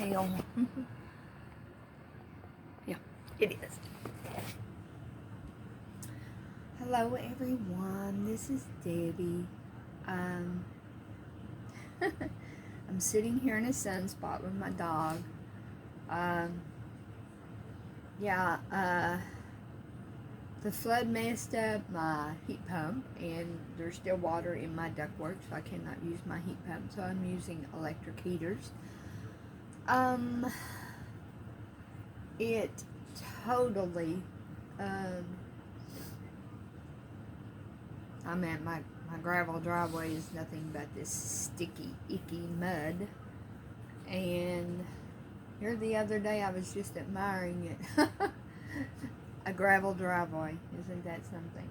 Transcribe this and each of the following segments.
hell. Yeah, it is. Hello everyone, this is Debbie. I'm sitting here in a sunspot with my dog. The flood messed up my heat pump, and there's still water in my ductwork, so I cannot use my heat pump, so I'm using electric heaters. It totally, I mean, my gravel driveway is nothing but this sticky, icky mud, and here the other day I was just admiring it. A gravel driveway, isn't that something?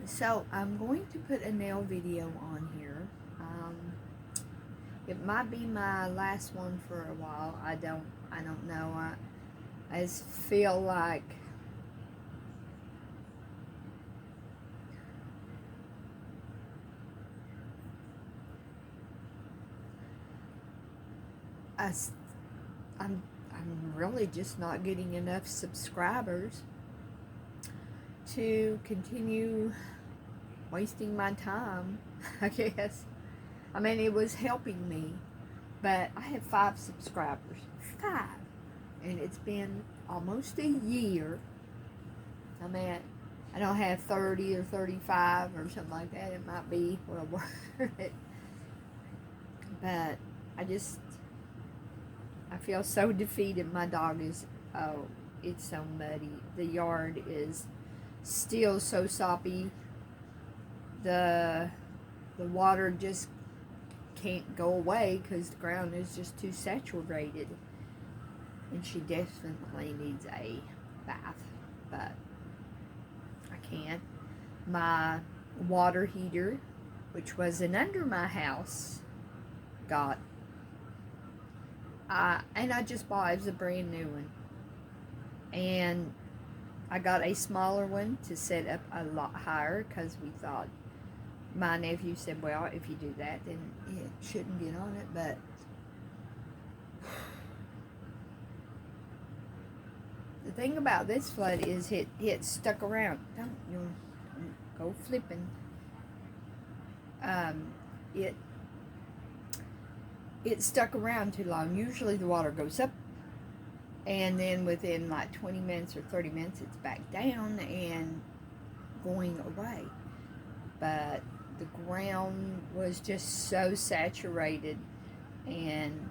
So I'm going to put a nail video on here. It might be my last one for a while. I don't know. I just feel like I'm really just not getting enough subscribers to continue wasting my time, I guess. I mean, it was helping me, but I have 5 subscribers. 5. And it's been almost a year. I mean, I don't have 30 or 35 or something like that. It might be well worth it. But I feel so defeated. My dog is, it's so muddy. The yard is still so soppy. The water just can't go away because the ground is just too saturated. And she definitely needs a bath, but I can't. My water heater, which wasn't under my house, got, and I just bought, it was a brand new one. And I got a smaller one to set up a lot higher because we thought, my nephew said, well, if you do that, then it shouldn't get on it, but the thing about this flood is it stuck around. Don't go flipping. It stuck around too long. Usually the water goes up, and then within like 20 minutes or 30 minutes, it's back down and going away. But the ground was just so saturated, and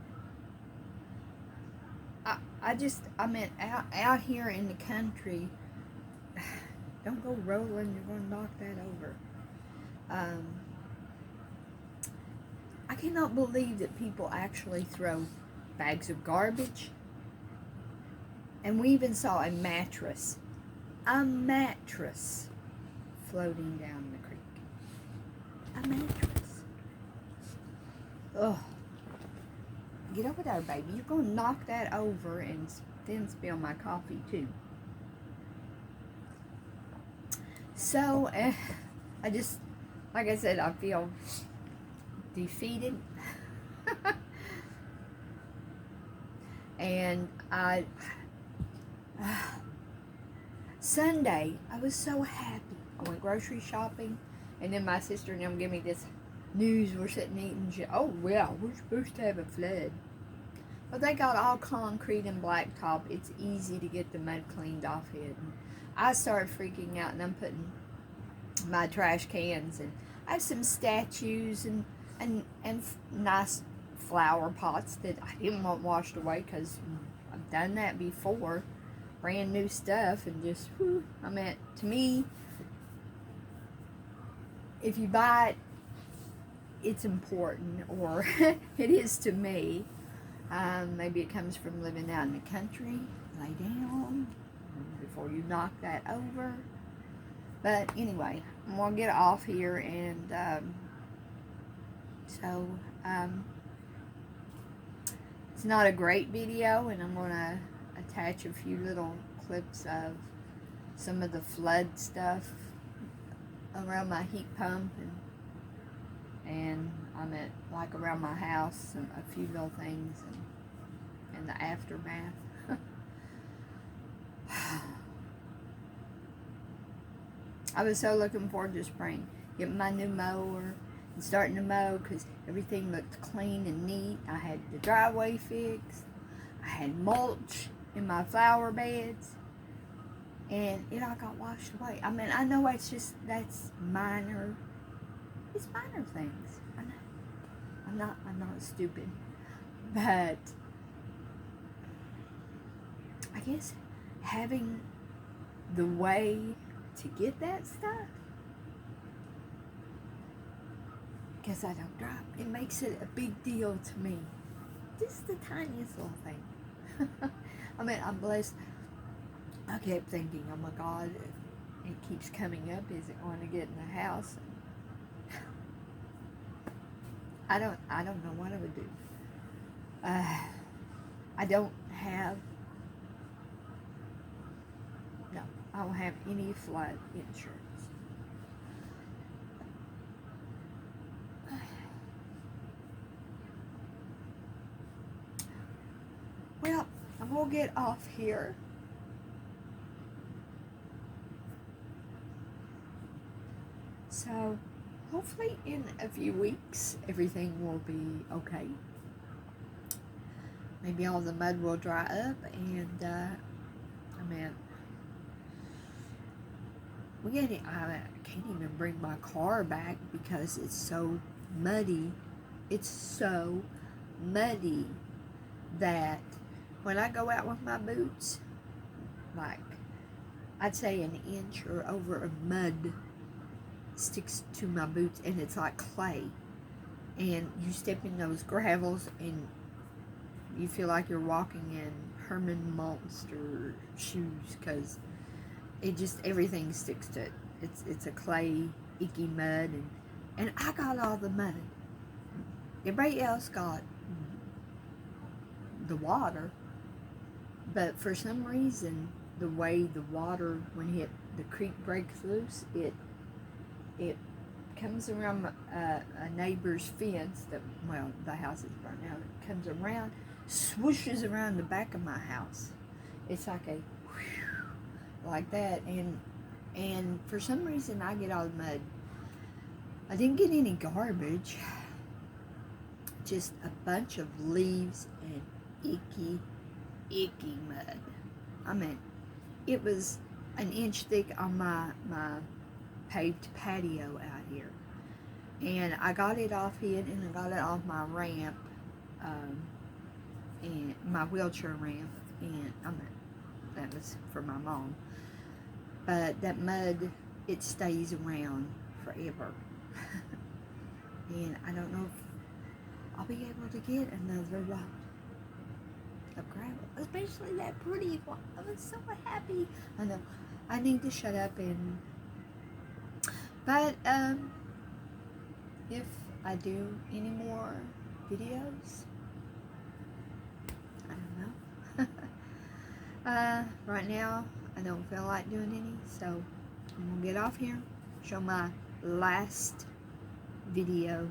I mean, out here in the country, don't go rolling, you're going to knock that over. I cannot believe that people actually throw bags of garbage. And we even saw a mattress floating down the creek. A mattress. Oh, get over there, baby. You're going to knock that over and then spill my coffee, too. So, I just, like I said, I feel defeated. And Sunday, I was so happy. I went grocery shopping, and then my sister and them give me this news. We're sitting eating. Oh, well, we're supposed to have a flood. But they got all concrete and blacktop. It's easy to get the mud cleaned off it. And I started freaking out, and I'm putting my trash cans, and I have some statues and nice flower pots that I didn't want washed away because I've done that before. Brand new stuff, and just, whew, I mean, to me, if you buy it, it's important, or it is to me. Maybe it comes from living out in the country. Lay down before you knock that over. But anyway, I'm going to get off here, and it's not a great video, and I'm going to attach a few little clips of some of the flood stuff around my heat pump and I'm at like around my house and a few little things and the aftermath. I was so looking forward to spring, getting my new mower and starting to mow because everything looked clean and neat. I had the driveway fixed. I had mulch in my flower beds, and it all got washed away. I mean, I know that's minor. It's minor things. I know. I'm not stupid, but I guess having the way to get that stuff, because I don't drive, it makes it a big deal to me. Just the tiniest little thing. I mean, I'm blessed. I kept thinking, oh my God, it keeps coming up. Is it going to get in the house? I don't know what I would do. I don't have any flood insurance. Well, I will get off here. So, hopefully in a few weeks, everything will be okay. Maybe all the mud will dry up, and I can't even bring my car back because it's so muddy. It's so muddy that when I go out with my boots, like I'd say an inch or over of mud sticks to my boots, and it's like clay. And you step in those gravels and you feel like you're walking in Herman Monster shoes because everything sticks to it. It's a clay, icky mud, and I got all the mud. Everybody else got the water, but for some reason, the way the water, when the creek breaks loose, it comes around a neighbor's fence. The house is burnt out. It comes around, swooshes around the back of my house. It's like a whew, like that, and for some reason I get all the mud. I didn't get any garbage, just a bunch of leaves and icky mud. I mean, it was an inch thick on my paved patio out here, and I got it off it, and I got it off my ramp, and my wheelchair ramp, and that was for my mom. But that mud, it stays around forever. And I don't know if I'll be able to get another load of gravel, especially that pretty one. I was so happy. I know I need to shut up but if I do any more videos, I don't know. Right now I don't feel like doing any, so I'm gonna get off here, show my last video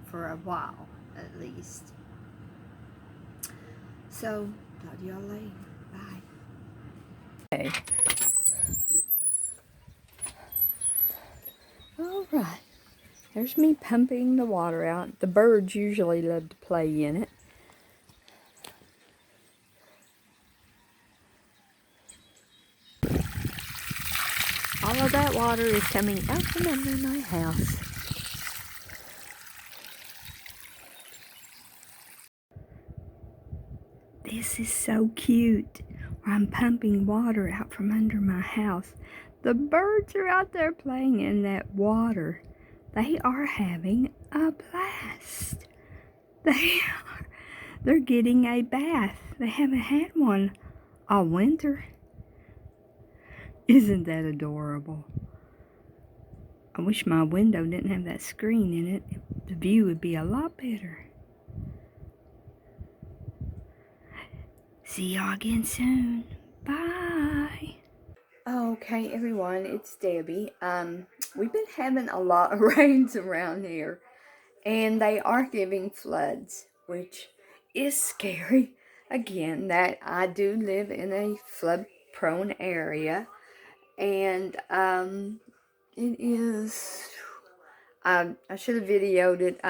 for a while at least. So talk to y'all later. Bye. Okay. Alright, there's me pumping the water out. The birds usually love to play in it. All of that water is coming out from under my house. This is so cute. I'm pumping water out from under my house. The birds are out there playing in that water. They are having a blast. They're getting a bath. They haven't had one all winter. Isn't that adorable? I wish my window didn't have that screen in it. The view would be a lot better. See y'all again soon. Bye. Okay, everyone, it's Debbie. we've been having a lot of rains around here. And they are giving floods, which is scary. Again, that I do live in a flood-prone area. And it is... I should have videoed it.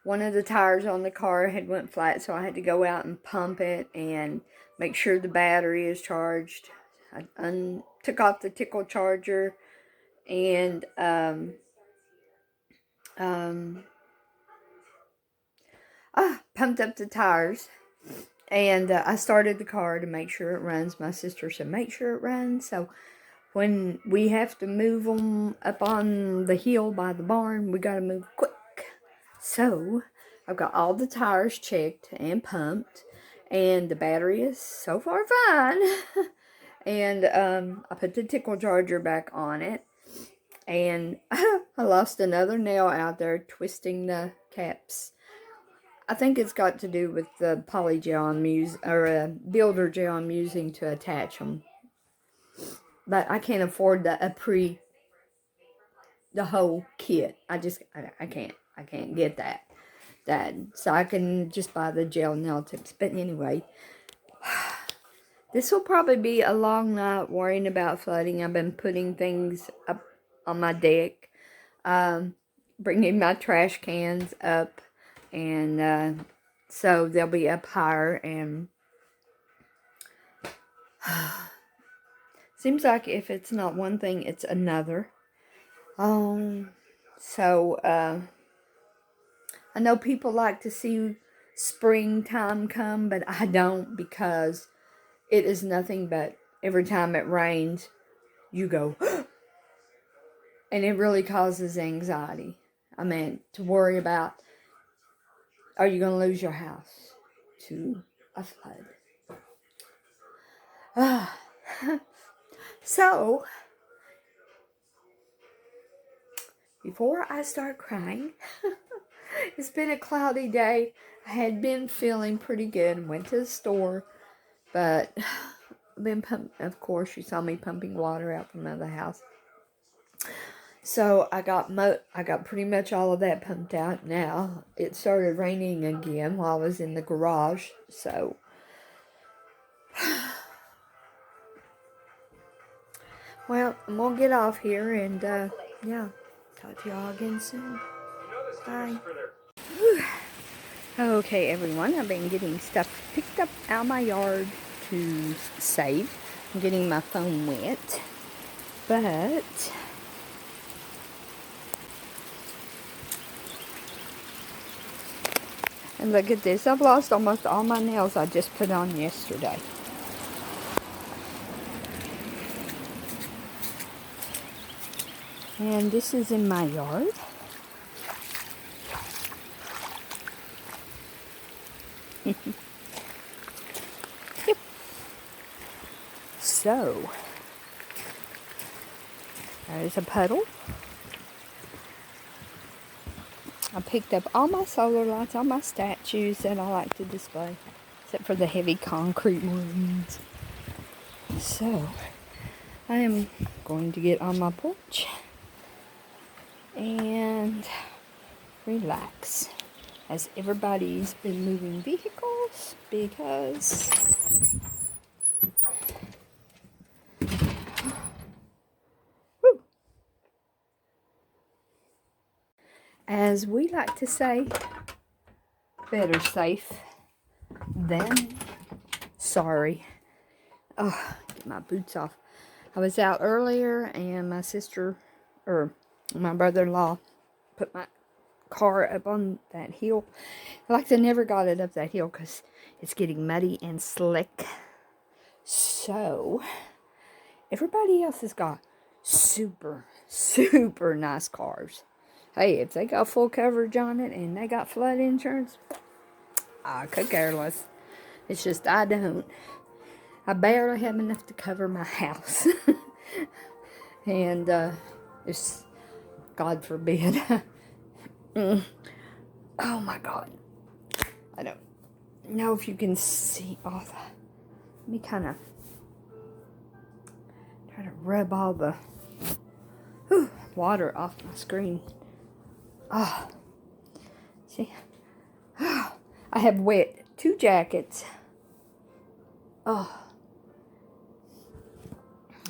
One of the tires on the car had went flat, so I had to go out and pump it and make sure the battery is charged. I took off the tickle charger and pumped up the tires. And I started the car to make sure it runs. My sister said, make sure it runs. So when we have to move them up on the hill by the barn, we got to move quick. So I've got all the tires checked and pumped. And the battery is so far fine. And I put the tickle charger back on it. And I lost another nail out there twisting the caps. I think it's got to do with the poly gel I'm using, or builder gel I'm using to attach them. But I can't afford the whole kit. I can't get that. So I can just buy the gel nail tips. But anyway, this will probably be a long night worrying about flooding. I've been putting things up on my deck, bringing my trash cans up, and so they'll be up higher, and seems like if it's not one thing, it's another. So I know people like to see springtime come, but I don't, because it is nothing but every time it rains, you go, and it really causes anxiety. I mean, to worry about, are you going to lose your house to a flood? So, before I start crying, it's been a cloudy day. I had been feeling pretty good and went to the store, but of course, you saw me pumping water out from the house. So I got pretty much all of that pumped out now. It started raining again while I was in the garage, so well, I'm gonna get off here and yeah, talk to y'all again soon. Bye. Okay, everyone, I've been getting stuff picked up out of my yard to save. I'm getting my phone wet, but and look at this. I've lost almost all my nails I just put on yesterday. And this is in my yard. Yep. So, there's a puddle. I picked up all my solar lights, all my statues that I like to display, except for the heavy concrete ones. So, I am going to get on my porch and relax, as everybody's been moving vehicles because as we like to say, better safe than sorry. Oh, get my boots off. I was out earlier and my sister, or my brother-in-law, put my car up on that hill. Like, they never got it up that hill because it's getting muddy and slick. So, everybody else has got super, super nice cars. Hey, if they got full coverage on it and they got flood insurance, I could care less. It's just I don't. I barely have enough to cover my house. And it's, God forbid. Oh my God. I don't know if you can see all the... Let me kind of try to rub all the water off my screen. Ah, see, I have wet 2 jackets. Oh,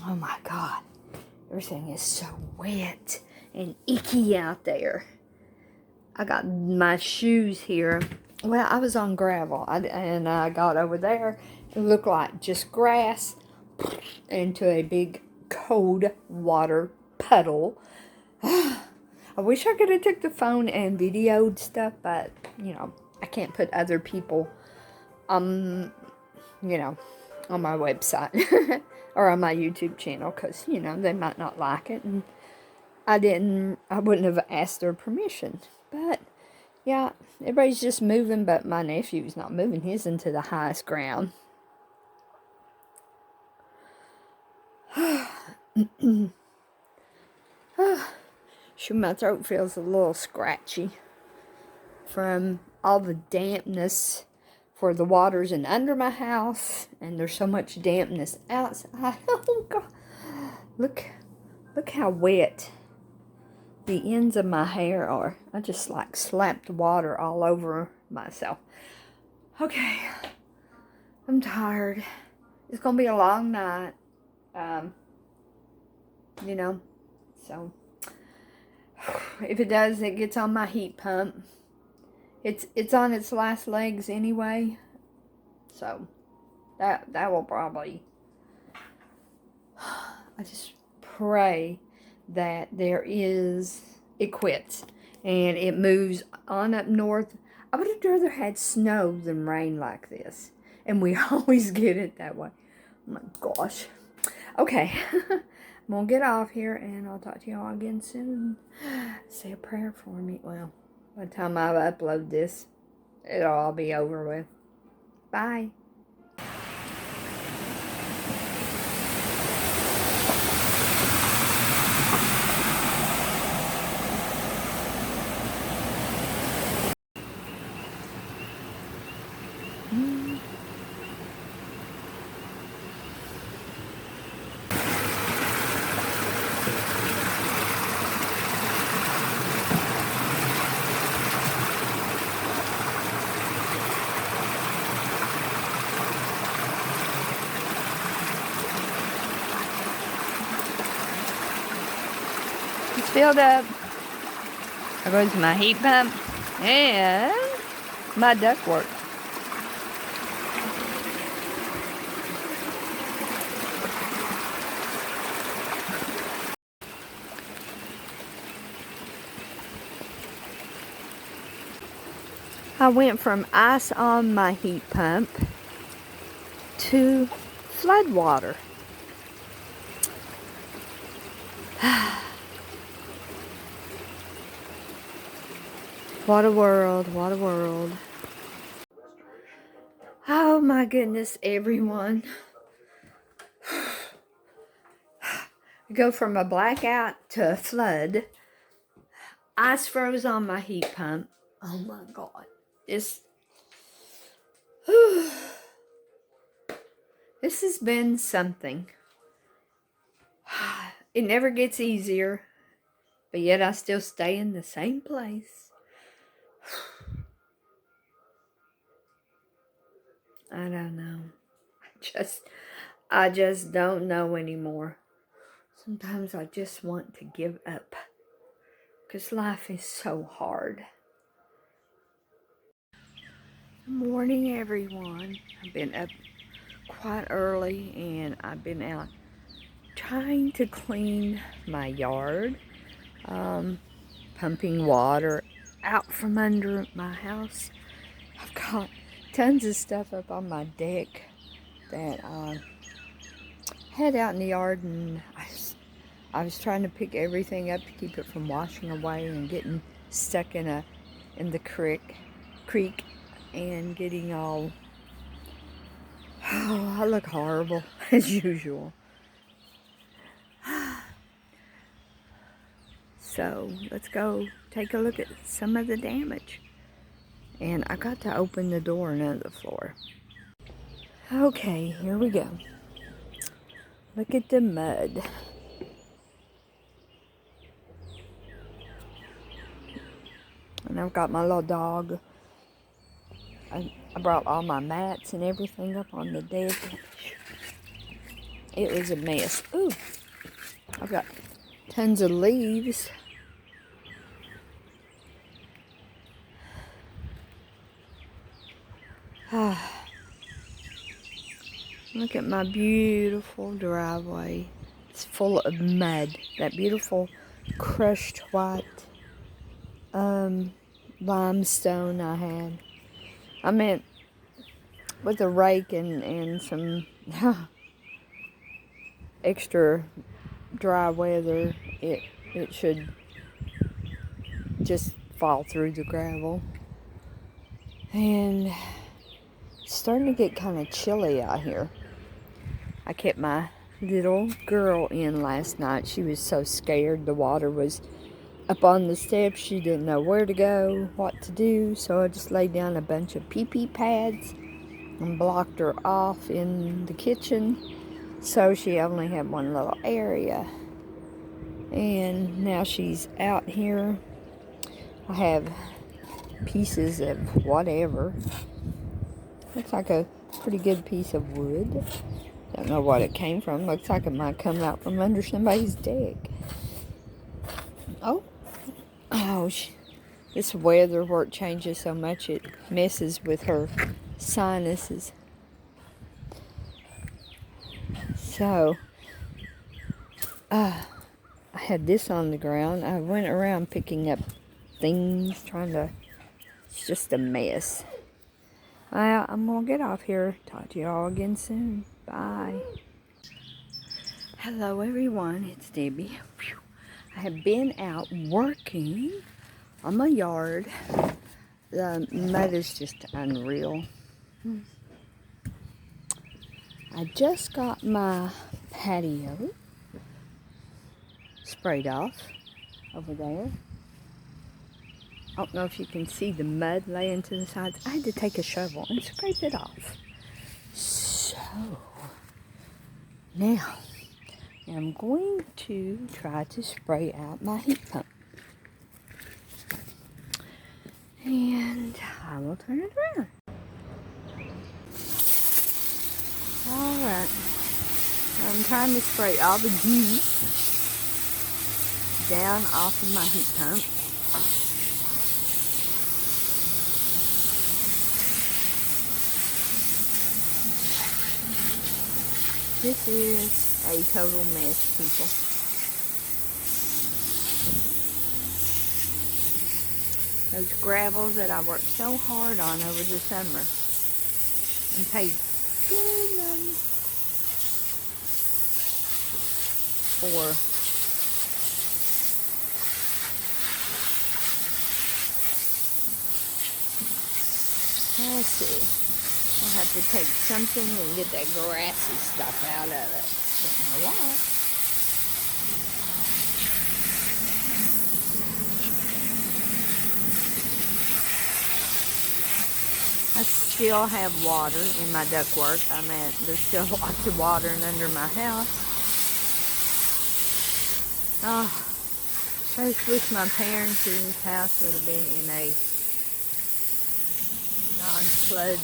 oh my God, everything is so wet and icky out there. I got my shoes here. Well, I was on gravel, and I got over there. It looked like just grass into a big cold water puddle. I wish I could have took the phone and videoed stuff, but, you know, I can't put other people, you know, on my website or on my YouTube channel because, you know, they might not like it. And I wouldn't have asked their permission. But, yeah, everybody's just moving, but my nephew's not moving. He's into the highest ground. Sure, my throat feels a little scratchy from all the dampness for the waters and under my house, and there's so much dampness outside. Oh God, look how wet the ends of my hair are. I just like slapped water all over myself. Okay, I'm tired. It's gonna be a long night. You know, so if it does, it gets on my heat pump. It's on its last legs anyway, so that will probably. I just pray that it quits and it moves on up north. I would have rather had snow than rain like this, and we always get it that way. Oh my gosh. Okay, I'm gonna get off here, and I'll talk to y'all again soon. Say a prayer for me. Well, by the time I upload this, it'll all be over with. Bye. It's filled up. There goes my heat pump and my ductwork. I went from ice on my heat pump to flood water. What a world, what a world. Oh my goodness, everyone. Go from a blackout to a flood. Ice froze on my heat pump. Oh my God. This has been something. It never gets easier, but yet I still stay in the same place. I don't know. I just don't know anymore. Sometimes I just want to give up because life is so hard. Good morning, everyone. I've been up quite early and I've been out trying to clean my yard, pumping water out from under my house. I've got tons of stuff up on my deck that I had out in the yard, and I was trying to pick everything up to keep it from washing away and getting stuck in the creek and getting all, oh, I look horrible as usual. So let's go take a look at some of the damage. And I got to open the door and under the floor. Okay, here we go. Look at the mud. and I've got my little dog. I brought all my mats and everything up on the deck. It was a mess. Ooh, I've got tons of leaves. Look at my beautiful driveway. It's full of mud. That beautiful crushed white limestone I had. I meant with a rake and some extra dry weather, it should just fall through the gravel. And it's starting to get kind of chilly out here. I kept my little girl in last night. She was so scared. The water was up on the steps. She didn't know where to go, what to do. So I just laid down a bunch of pee-pee pads and blocked her off in the kitchen. So she only had one little area. And now she's out here. I have pieces of whatever. Looks like a pretty good piece of wood. Don't know what it came from. Looks like it might come out from under somebody's deck. Oh, this weather where it changes so much, it messes with her sinuses. So, I had this on the ground. I went around picking up things, it's just a mess. Well, I'm gonna get off here. Talk to you all again soon. Bye. Hello everyone, it's Debbie. I have been out working on my yard. The mud is just unreal. I just got my patio sprayed off over there. I don't know if you can see the mud laying to the sides. I had to take a shovel and scrape it off. So, now I'm going to try to spray out my heat pump. And I will turn it around. Alright. I'm trying to spray all the goo down off of my heat pump. This is a total mess, people. Those gravels that I worked so hard on over the summer and paid good money for. Let's see. I'll have to take something and get that grassy stuff out of it. Don't know what. I still have water in my ductwork. I mean, there's still lots of water under my house. Oh, I just wish my parents' house would have been in a non-flood.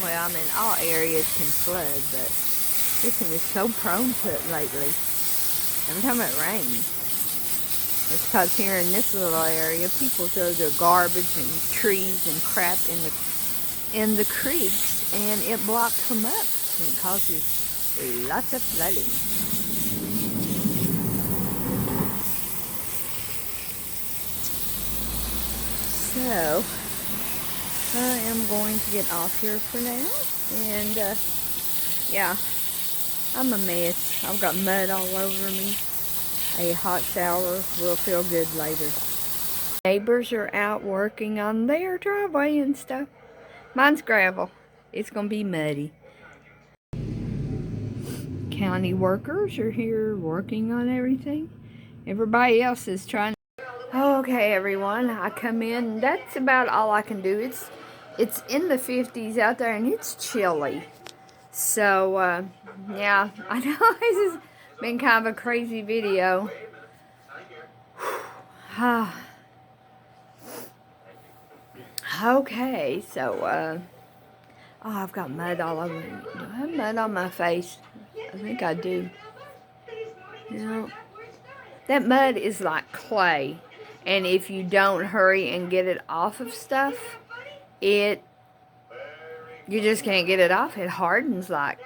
Well, I mean, all areas can flood, but this one is so prone to it lately. Every time it rains. It's because here in this little area, people throw their garbage and trees and crap in the creeks, and it blocks them up, and it causes lots of flooding. So, I am going to get off here for now, and yeah, I'm a mess. I've got mud all over me. A hot shower will feel good later. Neighbors are out working on their driveway and stuff. Mine's gravel. It's gonna be muddy. County workers are here working on everything. Everybody else is trying. Okay, everyone, I come in. That's about all I can do. It's in the 50s out there, and it's chilly. So, yeah, I know this has been kind of a crazy video. Okay, so, oh, I've got mud all over me. Do I have mud on my face? I think I do. You know, that mud is like clay. And if you don't hurry and get it off of stuff, you just can't get it off. It hardens like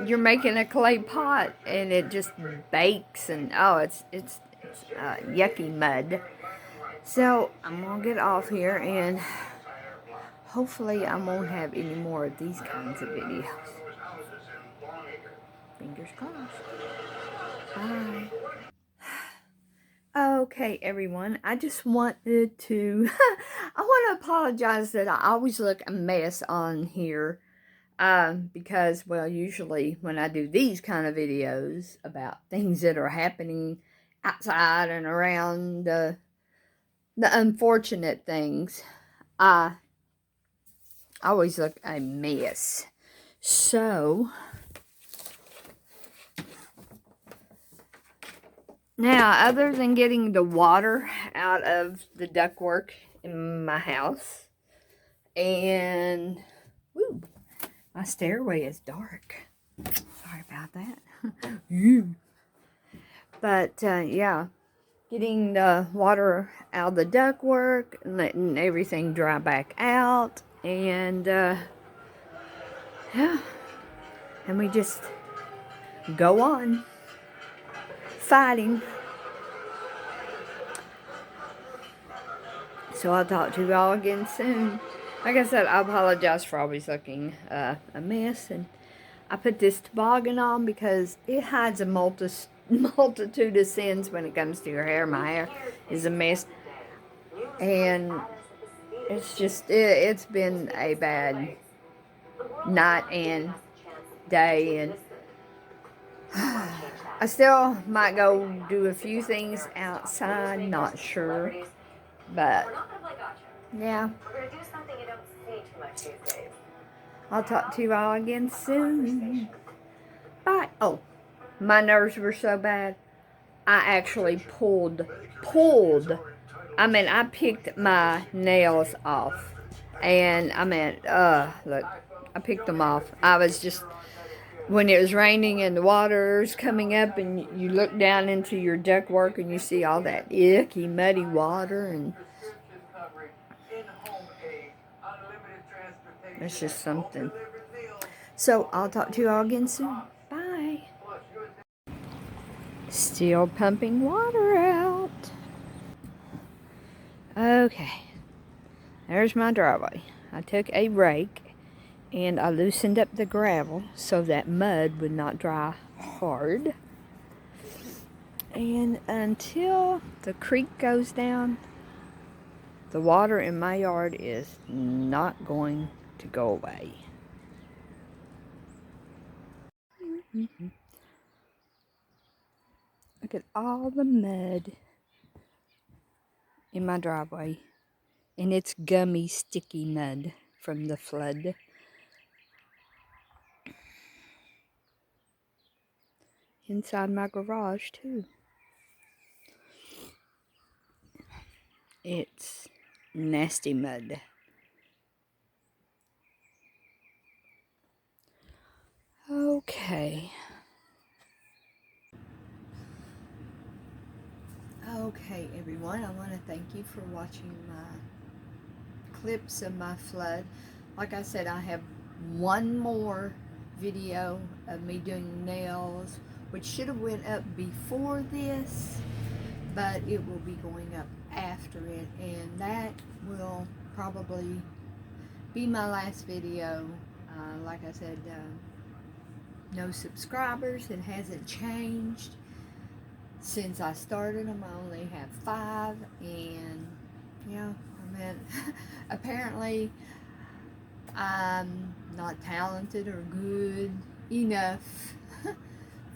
you're making a clay pot, and it just bakes, and oh, it's yucky mud. So I'm gonna get off here, and hopefully I won't have any more of these kinds of videos. Fingers crossed. Bye. Okay, everyone. I just wanted to I want to apologize that I always look a mess on here. Because, well, usually when I do these kind of videos about things that are happening outside and around the unfortunate things, I always look a mess. So, now, other than getting the water out of the ductwork in my house, and, woo, my stairway is dark. Sorry about that. But, yeah, getting the water out of the ductwork and letting everything dry back out. And, yeah, and we just go on fighting. So I'll talk to you all again soon. Like I said, I apologize for always looking a mess. And I put this toboggan on because it hides a multitude of sins when it comes to your hair. My hair is a mess. And it's just, it's been a bad night and day. And I still might go do a few things outside, not sure. But, yeah. I'll talk to you all again soon. Bye. Oh, my nerves were so bad. I actually pulled. I mean, I picked my nails off. And, I mean, look, I picked them off. I was just, when it was raining and the water's coming up and you look down into your ductwork and you see all that icky, muddy water, and it's just something. So, I'll talk to you all again soon. Bye. Still pumping water out. Okay. There's my driveway. I took a rake and I loosened up the gravel so that mud would not dry hard. And until the creek goes down, the water in my yard is not going to go away. Look at all the mud in my driveway. And it's gummy, sticky mud from the flood. Inside my garage, too. It's nasty mud. Okay. Okay, everyone. I want to thank you for watching my clips of my flood. Like I said, I have one more video of me doing nails, which should have went up before this, but it will be going up after it, and that will probably be my last video. Like I said, no subscribers. It hasn't changed since I started them. I only have 5, and yeah, I mean, apparently I'm not talented or good enough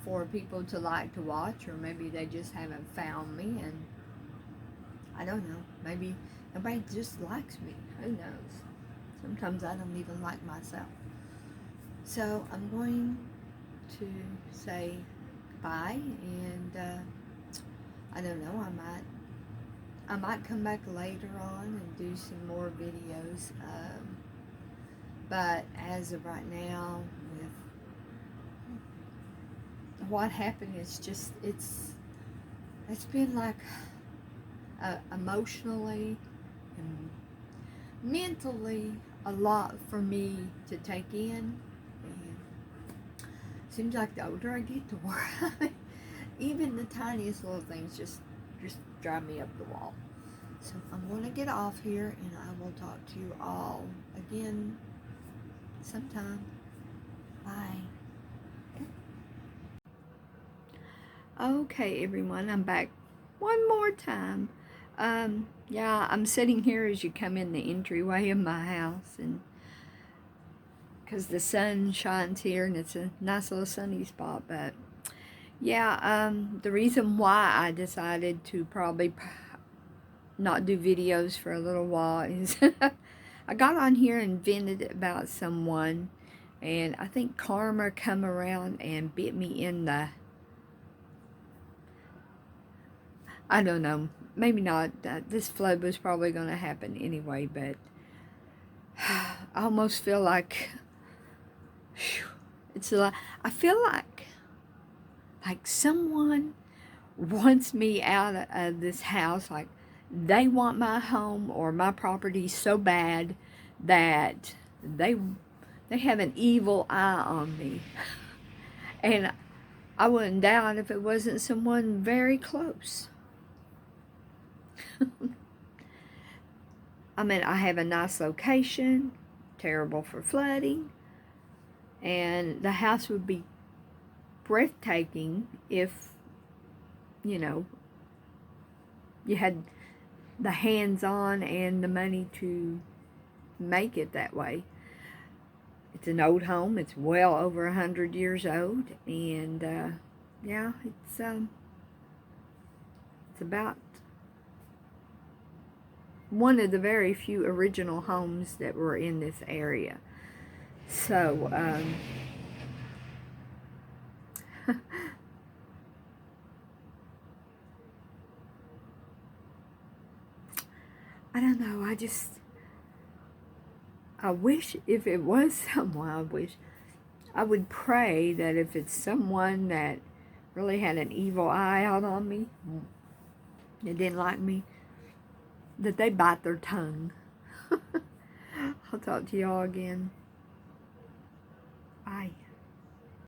for people to like to watch, or maybe they just haven't found me, and I don't know, maybe nobody just likes me, who knows. Sometimes I don't even like myself. So I'm going to say bye, and I don't know, I might come back later on and do some more videos. But as of right now, with what happened, it's just, it's been like emotionally and mentally a lot for me to take in. And seems like the older I get, the more even the tiniest little things just drive me up the wall. So I'm going to get off here, and I will talk to you all again sometime. Bye. Okay, everyone, I'm back one more time. Yeah, I'm sitting here as you come in the entryway of my house, and because the sun shines here, and it's a nice little sunny spot. But yeah, the reason why I decided to probably not do videos for a little while is I got on here and vented about someone, and I think karma come around and bit me in the, I don't know, maybe not. This flood was probably going to happen anyway, but I almost feel like, it's like, I feel like someone wants me out of this house. Like, they want my home or my property so bad that they have an evil eye on me. And I wouldn't doubt if it wasn't someone very close. I mean, I have a nice location, terrible for flooding, and the house would be breathtaking if, you know, you had the hands-on and the money to make it that way. It's an old home. It's well over 100 years old, and yeah, it's about one of the very few original homes that were in this area. So I don't know, I wish if it was someone, I would pray that if it's someone that really had an evil eye out on me, that didn't like me, that they bite their tongue. I'll talk to y'all again. Bye.